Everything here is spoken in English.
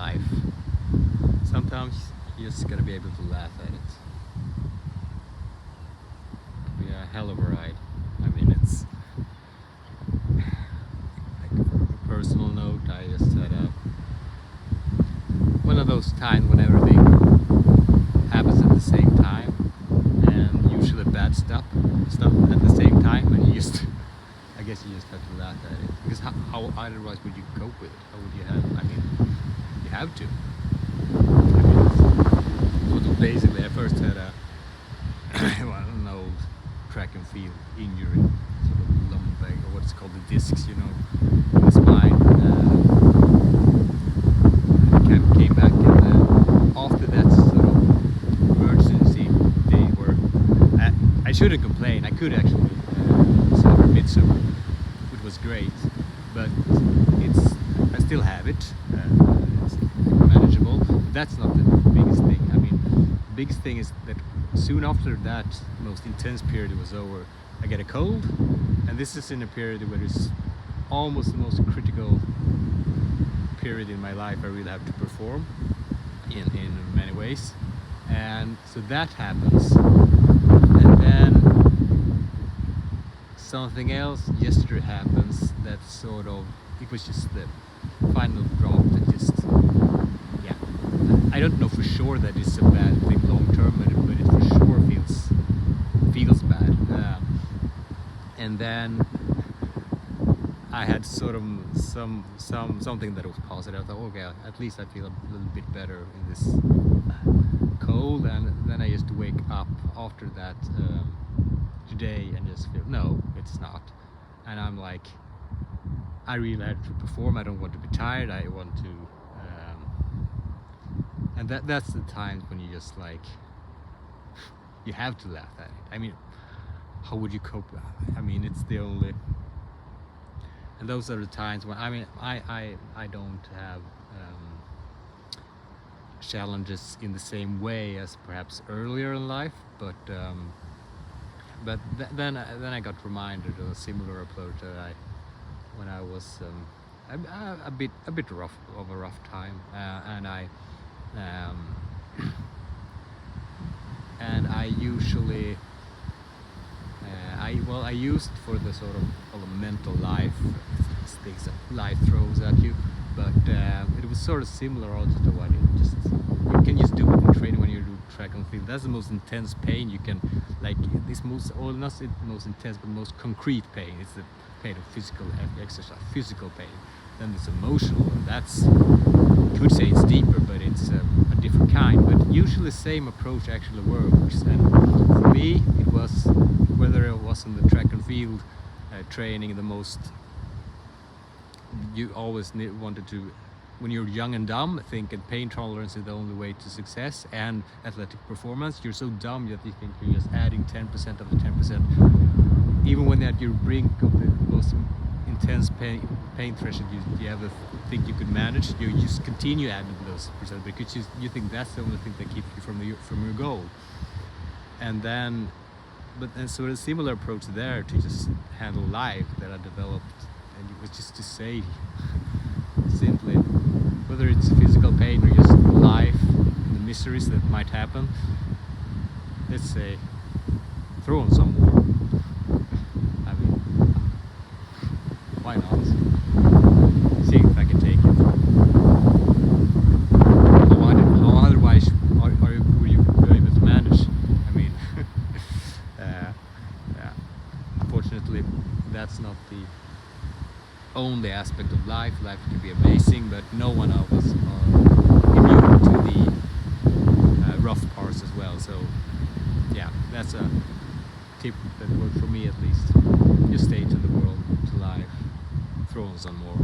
life. Sometimes you just gotta be able to laugh at it. It'll be a hell of a ride. I mean, it's like a personal note. I just had one of those times when everything happens at the same time, and usually bad stuff at the same time, and you just I guess you just have to laugh at it, because how otherwise would you cope with it? How would you have? I mean, you have to. I mean, so basically, I first had a well, I don't know, track and field injury, sort of lumbar, or what's called the discs, you know, in the spine. Came back, and after that sort of emergency, they were. I shouldn't complain. I could actually suffer midsummer, which was great, but I still have it. It's manageable. But that's not the biggest thing. I mean, the biggest thing is that soon after that most intense period was over, I get a cold, and this is in a period where it's almost the most critical period in my life. I really have to perform in many ways, and so that happens, and then something else yesterday happens that sort of, it was just the final drop that just, yeah, I don't know for sure that it's a bad thing long term, but it for sure feels bad. And then I had sort of something that was positive. I thought, okay, at least I feel a little bit better in this cold, and then I just wake up after that today and just feel, no, it's not. And I'm like, I really have to perform. I don't want to be tired. I want to, and that's the times when you just like, you have to laugh at it. I mean, how would you cope? I mean, it's the only. And those are the times when, I mean, I don't have challenges in the same way as perhaps earlier in life, but then I got reminded of a similar approach that when I was a bit rough of a rough time, and I usually. I used for the sort of mental life things that life throws at you, but it was sort of similar also to what you can just do it in training when you do track and field. That's the most intense pain you can, like, this most, or not the most intense, but most concrete pain. It's the pain of physical exercise, physical pain. Then it's emotional, and that's, you could say it's deeper, but it's a different kind. But usually the same approach actually works, and for me it was, whether it was in the track and field training, the most, you always wanted to, when you're young and dumb, thinking pain tolerance is the only way to success and athletic performance. You're so dumb that you think you're just adding 10% of the 10%, even when at your brink of the most intense pain threshold you ever think you could manage. You just continue adding those percent because you think that's the only thing that keeps you from your goal. And then, and so a similar approach there to just handle life that I developed, and it was just to say simply, whether it's physical pain or just life and the miseries that might happen, let's say, throw on some more. I mean, why not? See if I can take it. How otherwise would you be able to manage? I mean, yeah. Unfortunately, that's not the only aspect of life. Life can be amazing, but no one of us are immune to the rough parts as well. So yeah, that's a tip that worked for me at least. Just stay to the world, to life, throw on some more.